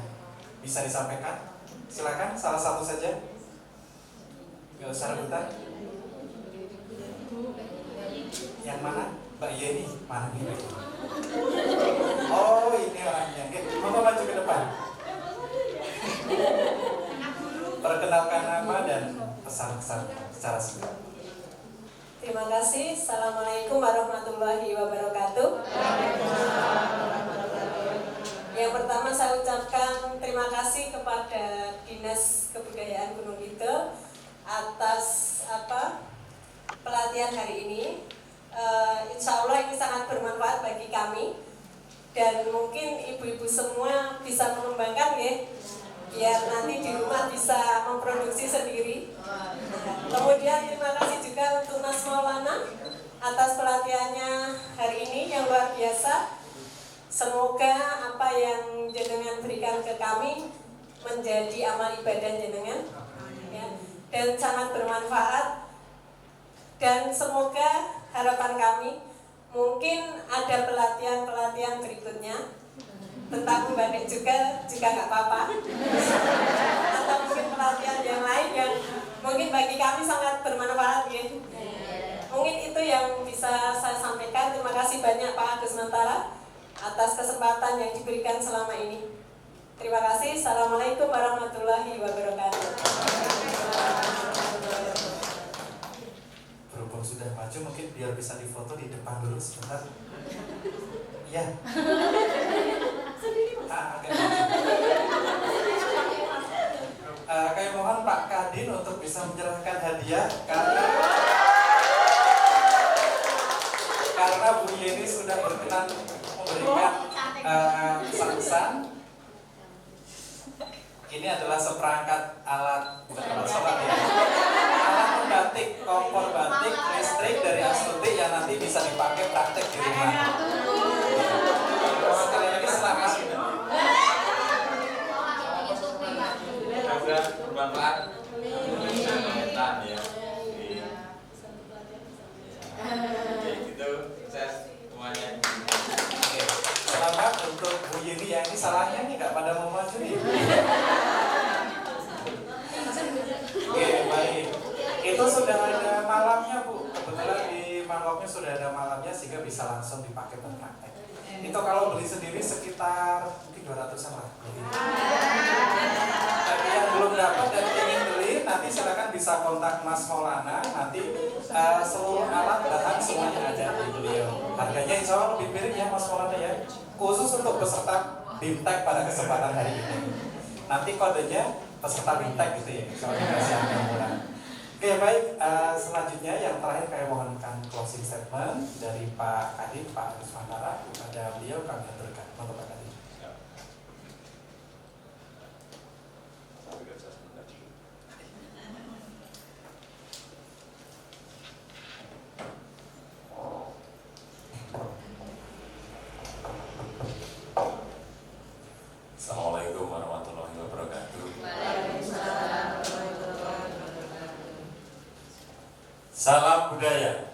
bisa disampaikan. Silakan salah satu saja. Gak usah rebutan. Yang mana? Mbak Yeni, mana ini? Oh, ini orangnya. Oke, Bapak maju ke depan. Perkenalkan nama dan pesan-pesan secara singkat. Terima kasih. Assalamualaikum warahmatullahi wabarakatuh. Yang pertama saya ucapkan terima kasih kepada Dinas Kebudayaan Gunung Kidul atas pelatihan hari ini. Insya Allah ini sangat bermanfaat bagi kami dan mungkin ibu-ibu semua bisa mengembangkan ya, biar nanti di rumah bisa memproduksi sendiri. Kemudian terima kasih juga untuk Mas Maulana atas pelatihannya hari ini yang luar biasa. Semoga apa yang jenengan berikan ke kami menjadi amal ibadah jenengan ya, dan sangat bermanfaat. Dan semoga harapan kami mungkin ada pelatihan-pelatihan berikutnya tentang membatik juga nggak apa-apa, atau mungkin pelatihan yang lain yang mungkin bagi kami sangat bermanfaat ya. Mungkin itu yang bisa saya sampaikan. Terima kasih banyak Pak Agus Mentara atas kesempatan yang diberikan selama ini. Terima kasih. Assalamualaikum warahmatullahi wabarakatuh. Berhubung sudah maju, mungkin biar bisa difoto di depan dulu sebentar. Iya. Kami mohon Pak Kadin untuk bisa menyerahkan hadiah karena Bu Yeni sudah berkenan memberikan pesan-pesan. Ini adalah seperangkat alat, bukan alat sholat ya, alat membatik, kompor batik listrik dari Astuti yang nanti bisa dipakai praktek di rumah. Sekali lagi selamat. Semoga bermanfaat. Ya. Gitu, sukses semuanya. Oke, selamat untuk Bu Yeni ya. Ini salahnya nih nggak pada mau maju nih. Oke, baik. Itu sudah ada malamnya Bu. Kebetulan di mangkoknya sudah ada malamnya sehingga bisa langsung dipakai buat praktek. Itu kalau beli sendiri sekitar mungkin 200-an lah. Bagi yang belum dapat dan ingin beli, nanti silakan bisa kontak Mas Maulana. Nanti seluruh alat bahan semuanya ada di beliau. Harganya insya Allah lebih miring ya Mas Maulana ya. Khusus untuk peserta BIMTEK pada kesempatan hari ini. Nanti kodenya peserta BIMTEK gitu ya. Soalnya kasih harga murah. Oke baik, selanjutnya yang terakhir kami mohonkan closing statement dari Pak Kadin, Pak Agus Mentara. Kepada beliau kami aturkan. Untuk Pak Kadin. Assalamualaikum warahmatullahi wabarakatuh. Salam budaya.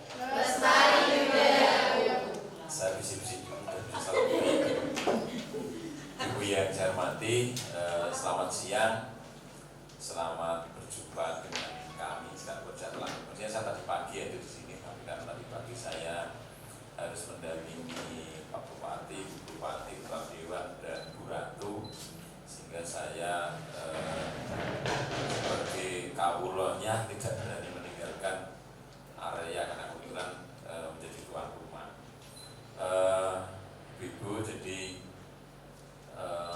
Saya bisi-bisi dulu dan salam budaya. Ibu yang saya hormati, selamat siang. Selamat berjumpa dengan kami sekarang berjalan. Maksudnya saya tadi pagi ada di sini, tapi karena tadi pagi saya harus mendampingi Pak Bupati, Bu Bupati, Pak Dewan dan Bu Ratu, sehingga saya sebagai kawulonya tidak berani meninggalkan area karena kebetulan menjadi tuan rumah. Ibu, jadi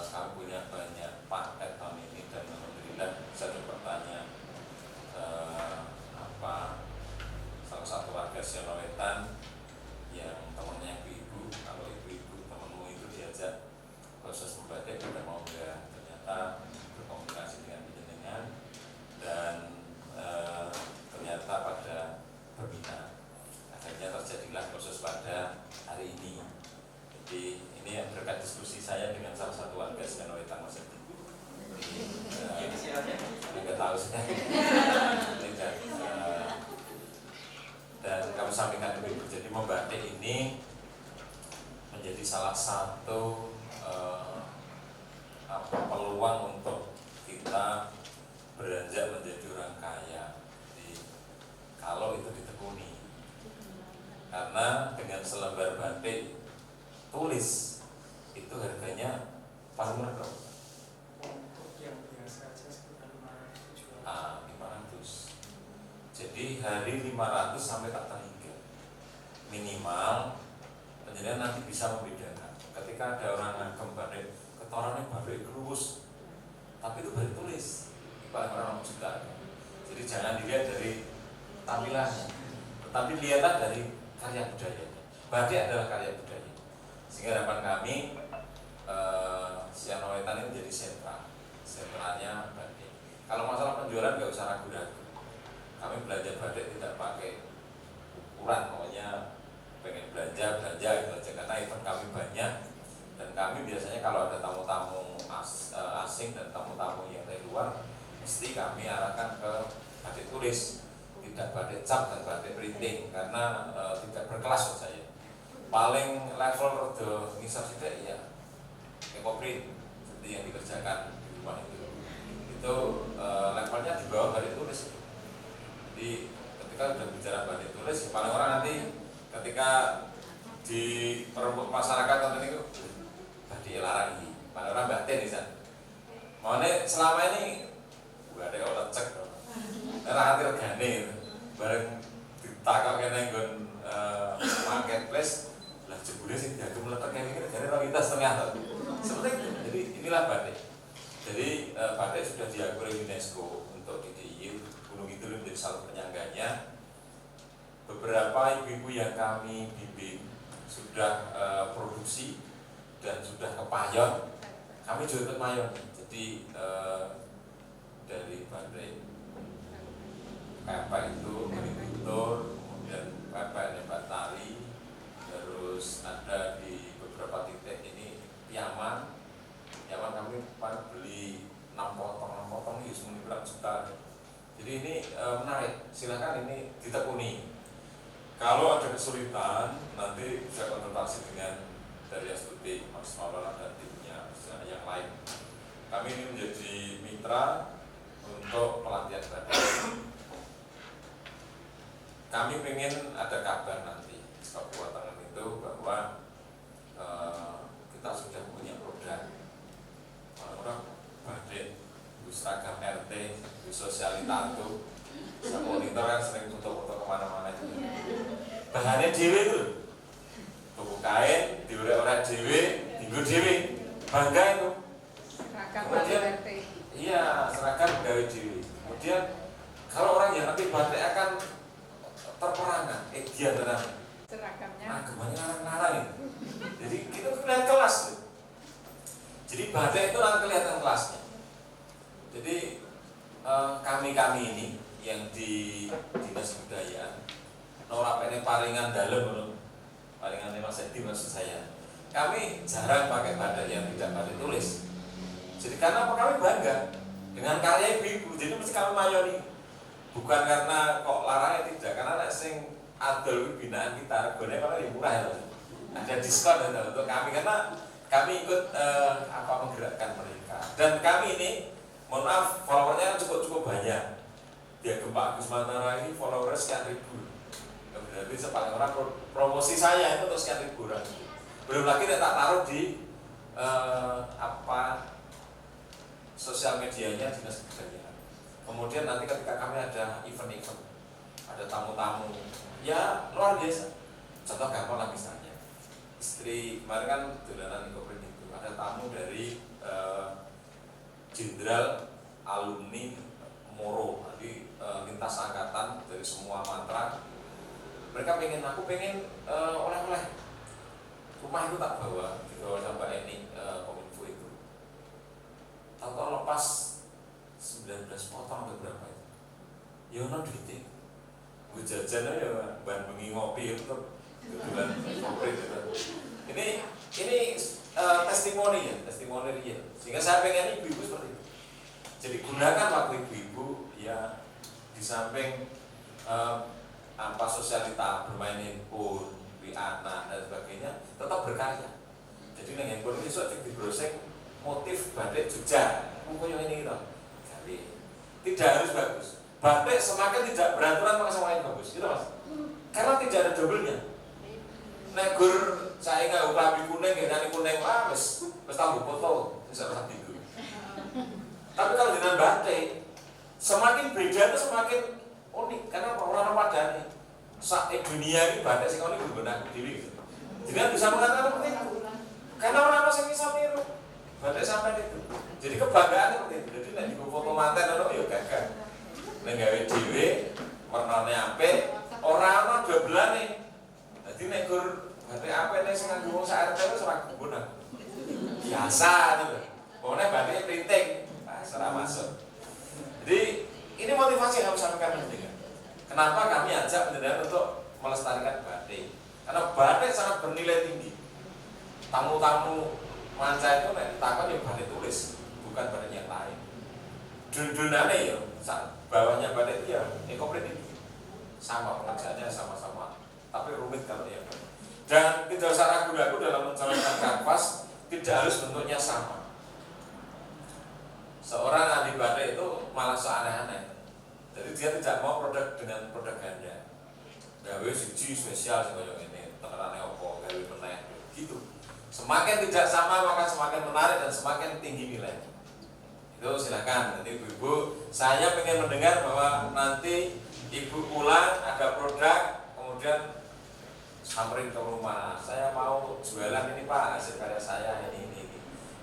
kami punya banyak paket tahun ini dan alhamdulillah saya bertanya apa proses membatik pada mau enggak, ternyata berkomunikasi dengan penjenengan dan ternyata pada berminat, akhirnya terjadilah proses pada hari ini. Jadi ini yang berkat diskusi saya dengan salah satu warga Sian Wetan Mas Edi. Enggak tahu saya. Dan kami sampaikan dulu, jadi membatik ini menjadi salah satu peluang untuk kita beranjak menjadi orang kaya. Jadi kalau itu ditekuni, karena dengan selembar batik tulis itu harganya paling murah. Yang biasa aja sekitar 500. 500. Jadi hari 500 sampai tak terhingga. Minimal penjelasan nanti bisa membedakan. Ketika ada orang ngagem batik, ketorannya batik kelus, tapi itu batik tulis. Paling orang juta. Jadi jangan dilihat dari tampilannya, tetapi lihatlah dari karya budaya. Batik adalah karya budaya. Sehingga harapan kami Sian Wetan ini menjadi sentranya batik. Kalau masalah penjualan nggak usah ragu-ragu. Kami belanja batik tidak pakai ukuran, pokoknya pengen belanja gitu aja, karena event kami banyak dan kami biasanya kalau ada tamu-tamu asing dan tamu-tamu yang dari luar mesti kami arahkan ke batik tulis, tidak batik cap dan batik printing karena tidak berkelas menurut saya. Paling level rodo ngisor sidik ya ekoprint seperti yang dikerjakan di rumah itu levelnya di bawah batik tulis. Jadi ketika sudah bicara batik tulis, paling orang nanti ketika di perempuk masyarakat nanti itu batik larang ini, paling orang batin di sana. Makanya selama ini gua ada orang cek, hati regane, bareng ditakok kena nggon marketplace, lah jebule sing diagem meletak kayak gini, jadi orang kita setengah tuh. Seperti itu. Jadi inilah batik. Jadi batik sudah diakui oleh UNESCO untuk di DIY. Gunung Kidul menjadi salah penyangganya. Beberapa ibu-ibu yang kami bimbing sudah produksi dan sudah kepayon. Kami juga ikut mayon. Jadi dari batik pepek itu menitur, kemudian pepek nembak tali, terus ada di beberapa titik ini piaman kami beli 6 potong ini semuanya berapa juta. Jadi ini menarik, silakan ini ditekuni. Kalau ada kesulitan nanti bisa konsultasi dengan dari Astuti, Mas Maulana dan timnya yang lain. Kami ini menjadi mitra untuk pelatihan batik. Kami ingin ada kabar nanti Kabupaten itu bahwa kita sudah punya produk orang batik, seragam RT, sosialitato, monitor kan sering foto-foto kemana-mana juga. Bahannya dewe itu, tuku kain, diurek-urek dewe, tinggu dewe, bangga itu. Kemudian, iya seragam gawe dewe. Kemudian kalau orang yang nanti batik akan terperangkan, dia tenang. Seragamnya. Agamanya larang-larang ya. Jadi kita kelihatan kelas. Jadi batik itu langsung kelihatan kelasnya. Jadi kami ini yang di Dinas Kebudayaan, norak ini paringan dalam, paringan Mas Edi maksud saya. Kami jarang pakai batik yang tidak batik tulis. Jadi karena apa kami bangga dengan karya ibu-ibu. Jadi mesti kami mayoni. Bukan karena kok larangnya tidak, karena sing adol binaan kita regane kalau lebih murah ya. Ada diskon untuk kami karena kami ikut menggerakkan mereka. Dan kami ini mohon maaf, followernya cukup banyak. Dia Pak Agus Mantara ini followernya sekian ribu. Berarti sepaling orang promosi saya itu untuk sekian ribu orang. Belum lagi tak taruh di sosial medianya Dinas Kebudayaan. Kemudian nanti ketika kami ada event-event, ada tamu-tamu, ya luar biasa. Contoh gampang lah misalnya, istri kemarin kan dolanan ekoprint itu, ada tamu dari jenderal alumni Moro, nanti lintas angkatan dari semua matra. Mereka aku pengen oleh-oleh. Rumah itu tak bawa, dibawa sama Mbak Eni Kominfo jajan ya bahan bengi ngopi itu kebetulan favorit gitu. Ini testimoni ya, testimoni real. Sehingga saya pengen ibu-ibu seperti itu. Jadi gunakan waktu ibu-ibu ya di samping sosialita, bermain handphone, anak dan sebagainya, tetap berkarya. Jadi nang handphone ini sok di browsing motif batik Jogja, pokoknya ini gitu. Jadi tidak harus bagus. Batik semakin tidak beraturan maka semakin bagus, gitu mas. Karena tidak ada doublenya. Negur saya nggak upabi kuning, nggak kuning, wes tahu foto, bisa rapi itu. Tapi kalau dengan batik, semakin beda itu semakin unik karena orang padane. Sak dunia ini batik sing ono nggunakan dhewe. Jadi bisa mengatakan seperti itu. Karena orang sing bisa niru batik sampai itu. Jadi kebanggaan seperti itu. Jadi nek digo foto manten ono ya gagah. Nek gawe dhewe warnane apik, ora ono doblane. Dadi nek gur batik apik nek sing nganggo wong sak RT wis ora guna. Biasa itu. Pokoknya batik printing, ora masuk. Jadi ini motivasi yang harus sampaikan pendidikan. Kenapa kami ajak pendidikan untuk melestarikan batik? Karena batik sangat bernilai tinggi. Tamu-tamu manca itu takut ya batik tulis, bukan batik yang lain. Dun-dunane ya, bawahnya batik itu ya komplit ini. Sama pengerjaannya sama-sama, tapi rumit kalau ya. Dan tidak usah ragu-ragu dalam menjalankan kanvas, tidak harus bentuknya sama. Seorang ahli batik itu malah aneh-aneh. Jadi dia tidak mau produk dengan produk ganda. Gawe siji spesial sing koyo ngene, tekanane opo, gawe meneh gitu. Semakin tidak sama maka semakin menarik dan semakin tinggi nilai. Itu silakan. Nanti ibu-ibu, saya ingin mendengar bahwa nanti ibu pulang ada produk, kemudian samperin ke rumah. Saya mau jualan ini Pak, hasil karya saya ini.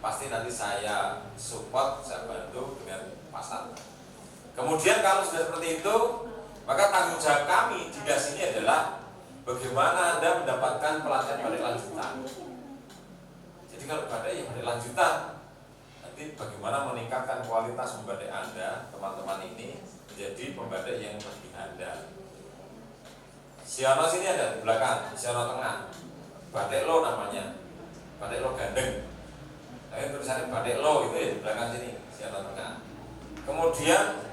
Pasti nanti saya support, saya bantu dengan pasar. Kemudian kalau sudah seperti itu, maka tanggung jawab kami di DAS ini adalah bagaimana Anda mendapatkan pelatihan batik lanjutan. Jadi kalau batik ya batik lanjutan, nanti bagaimana meningkatkan kualitas membatik Anda, teman-teman ini menjadi pembatik yang lebih handal. Siono sini ada di belakang, Siono tengah, batik lo namanya, batik lo gandeng. Tapi tulisannya batik lo itu ya di belakang sini, Siono tengah. Kemudian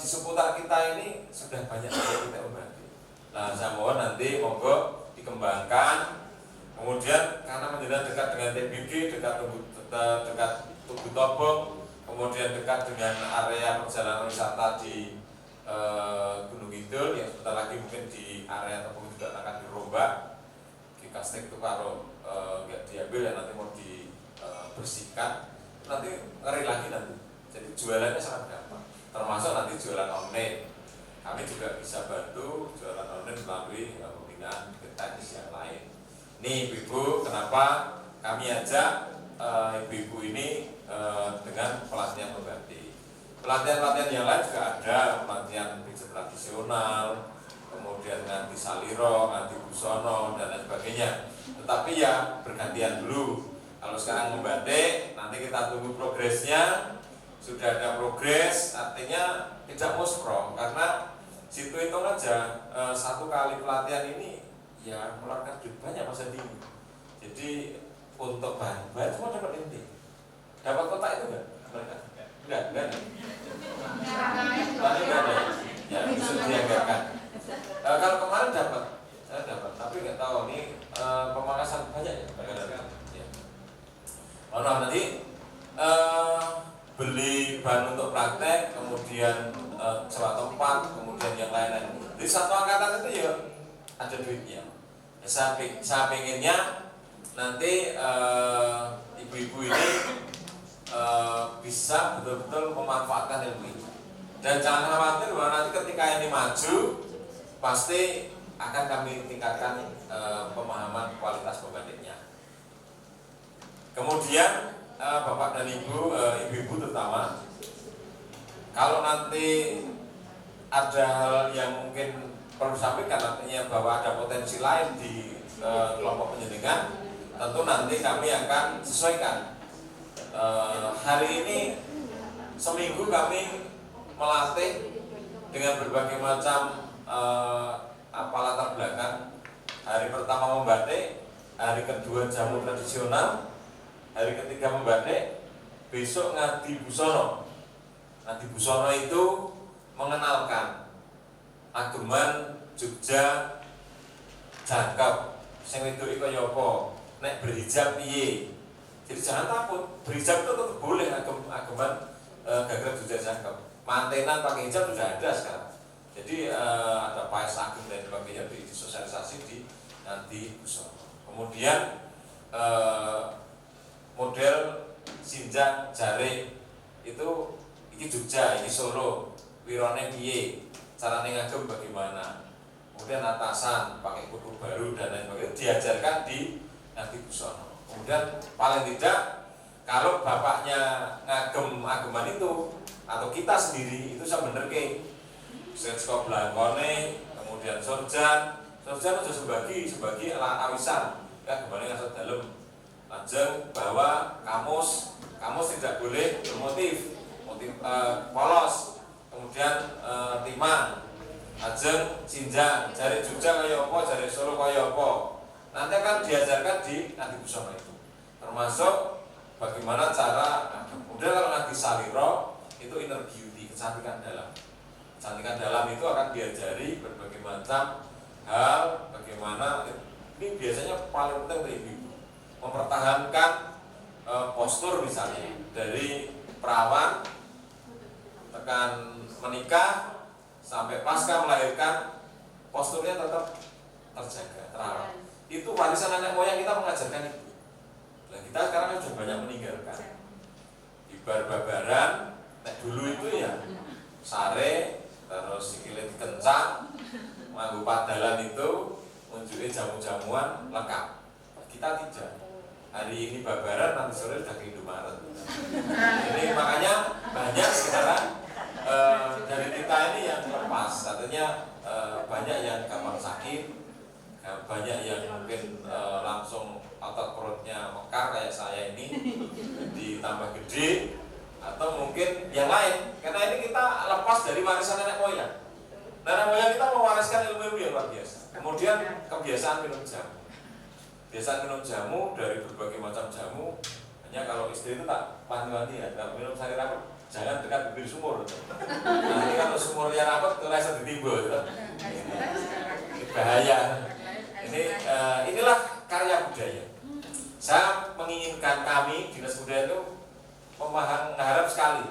di seputar kita ini sudah banyak yang kita membantu. Nah, saya mohon nanti monggo dikembangkan. Kemudian karena menjadi dekat dengan TBG, dekat Tugu Tobong, kemudian dekat dengan area perjalanan wisata di Gunung Kidul, yang sebentar lagi mungkin di area Tobong juga akan dirombak. Di casting itu kalau nggak diambil ya nanti mau dibersihkan, nanti ngeri lagi nanti. Jadi jualannya sangat gampang. Termasuk nanti jualan online. Kami juga bisa bantu jualan online melalui pembinaan teknis yang lain. Nih ibu-ibu, kenapa kami ajak ibu-ibu ini dengan pelatihan membatik. Pelatihan-pelatihan yang lain juga ada, pelatihan pijat tradisional, kemudian nganti saliro, nganti busono dan lain sebagainya. Tetapi ya bergantian dulu. Kalau sekarang membatik, nanti kita tunggu progresnya. Sudah ada progres, artinya tidak mau scroll karena situ hitung aja satu kali pelatihan ini ya mengeluarkan duit banyak masa dini. Jadi untuk bahan semua dapat inti. Dapat kotak itu enggak? Enggak. Enggak ada. Ya bisa dianggarkan. Kalau kemarin dapat, saya dapat, tapi nggak tahu ini pemangkasan banyak ya. Oh no, nanti beli bahan untuk praktek, kemudian sewa tempat, kemudian yang lain-lain. Jadi satu angkatan itu ya ada duitnya. Ya, saya pengennya nanti ibu-ibu ini bisa betul-betul memanfaatkan ilmu ini. Dan jangan khawatir bahwa nanti ketika ini maju, pasti akan kami tingkatkan pemahaman kualitas pembatiknya. Kemudian Bapak dan Ibu, ibu-ibu terutama, kalau nanti ada hal yang mungkin perlu disampaikan, artinya bahwa ada potensi lain di kelompok penjenengan, tentu nanti kami akan sesuaikan. Hari ini seminggu kami melatih dengan berbagai macam apa latar belakang. Hari pertama membatik, hari kedua jamu tradisional, hari ketiga membatik, besok ngadi busono. Ngadi busono itu mengenalkan ageman Jogja jangkep, sing wedok iki kaya apa, nek berhijab piye. Jadi jangan takut, berhijab itu tetap boleh ageman Gagrag Jogja jangkep. Mantenan pakai hijab sudah ada sekarang. Jadi ada Pais Ageng dan sebagainya disosialisasi di nanti busono. Kemudian model Sinjang Jare itu ini Jogja, ini Solo, wirone piye, carane ngagem bagaimana. Kemudian atasan pakai kutu baru dan lain sebagainya diajarkan di nanti busono. Kemudian paling tidak kalau bapaknya ngagem ageman itu atau kita sendiri itu saya bener ke sekolah belangkone, kemudian sorjan itu sebagi alat awisan ya kembali ngasih dalam lajeng bawa kamus tidak boleh bermotif polos, kemudian timang, lajeng sinjang, jari Jogja kaya apa, jari Solo kaya apa, nanti akan diajarkan di nanti busono itu, termasuk bagaimana cara. Kemudian kalau nanti saliro itu inner beauty, kecantikan dalam. Kecantikan dalam itu akan diajari berbagai macam hal, bagaimana ini biasanya paling penting untuk ibu mempertahankan postur misalnya dari perawan tekan menikah sampai pasca melahirkan posturnya tetap terjaga, terawat. Itu warisan nenek moyang kita mengajarkan itu. Nah, kita sekarang kan sudah banyak meninggalkan. Ibar-babaran, dulu itu ya sare, terus sikile dikencang, nganggo padalan itu, unjuke jamu-jamuan lengkap. Kita tidak. Hari ini babaran, nanti sore sudah ke Indomaret. Ini makanya banyak sekarang dari kita ini yang lepas, artinya banyak yang gampang sakit, banyak yang mungkin langsung otot perutnya mekar kayak saya ini, ditambah gede, atau mungkin yang lain. Karena ini kita lepas dari warisan nenek moyang. Nenek moyang kita mewariskan ilmu-ilmu yang luar biasa. Kemudian kebiasaan minum jamu. Kebiasaan minum jamu dari berbagai macam jamu. Hanya kalau istri itu tak wanti-wanti ya, kalau minum sari rapat jangan dekat bibir sumur. Nanti kalau sumurnya rapat itu rasa ditimbul. Ini bahaya. Inilah karya budaya. Saya menginginkan kami dinas budaya itu mengharap sekali.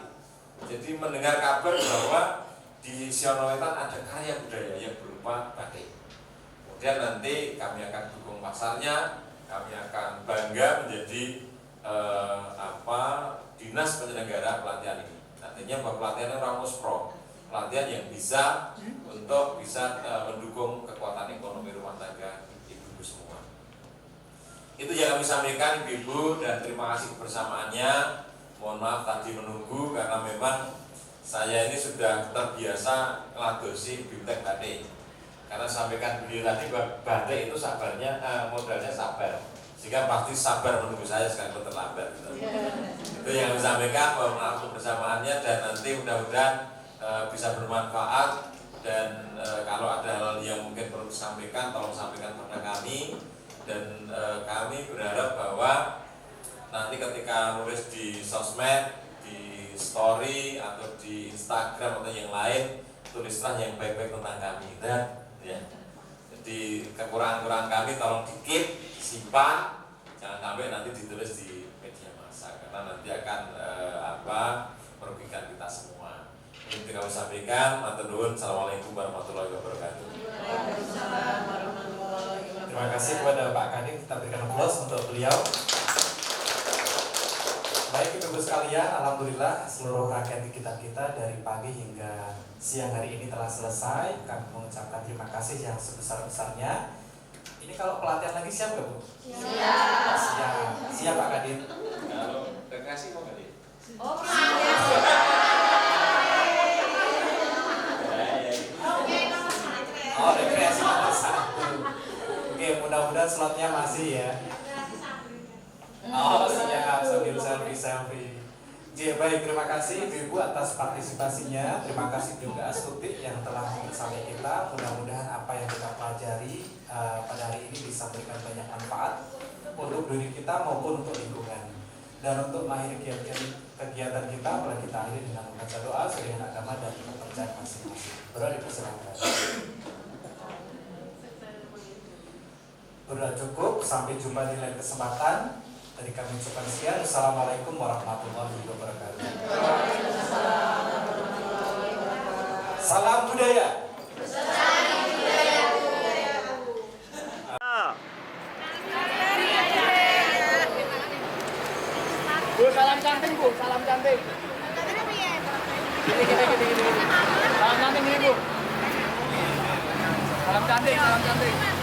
Jadi mendengar kabar bahwa di Sionowetan ada karya budaya yang berupa batik. Kemudian nanti kami akan dukung pasarnya, kami akan bangga menjadi dinas penyelenggara pelatihan ini. Artinya bahwa pelatihannya Ramos Pro, pelatihan yang bisa untuk bisa mendukung kekuatan ekonomi rumah tangga ibu-ibu semua. Itu yang kami sampaikan ibu-ibu dan terima kasih kebersamaannya. Mohon maaf tadi menunggu karena memang saya ini sudah terbiasa ngeladosi bimtek batik. Karena sampaikan beliau tadi batik itu sabarnya modalnya sabar, sehingga pasti sabar menunggu saya sekarang terlambat. Gitu. Itu yang kami sampaikan. Mohon maaf kebersamaannya dan nanti mudah-mudahan bisa bermanfaat dan kalau ada hal yang mungkin perlu disampaikan tolong sampaikan pada kami dan kami berharap bahwa nanti ketika nulis di sosmed, di story atau di Instagram atau yang lain tulislah yang baik-baik tentang kami dan ya. Jadi kekurangan-kekurangan kami tolong dikit, simpan, jangan sampai nanti ditulis di media massa karena nanti akan merugikan kita semua. Ini kami sampaikan. Matur nuwun. Assalamualaikum warahmatullahi wabarakatuh. Terima kasih kepada Pak Kadin, kita berikan aplaus untuk beliau. Baik ibu-ibu sekalian, alhamdulillah seluruh rangkaian kita dari pagi hingga siang hari ini telah selesai. Kami mengucapkan terima kasih yang sebesar-besarnya. Ini kalau pelatihan lagi siap nggak Bu? Siap. Siap Pak Kadin. Kalau rekreasi mau nggak nih? Oh rekreasi nomor 1. Oke, mudah-mudahan slotnya masih ya. Oh siap, sambil selfie. Ya, baik, terima kasih Ibu atas partisipasinya. Terima kasih juga Astuti yang telah bersama kita. Mudah-mudahan apa yang kita pelajari pada hari ini bisa memberikan banyak manfaat untuk diri kita maupun untuk lingkungan. Dan untuk mengakhiri kegiatan kita, boleh kita akhiri dengan membaca doa sesuai dengan agama dan kepercayaan masing-masing. Berdoa dipersilakan. Berdoa cukup, sampai jumpa di lain kesempatan. Dari kami ucapkan sekian. Assalamualaikum warahmatullahi wabarakatuh. Salam budaya. Bu, salam cantik Bu, salam cantik. Gini. Salam cantik ini Bu. Salam cantik, salam cantik.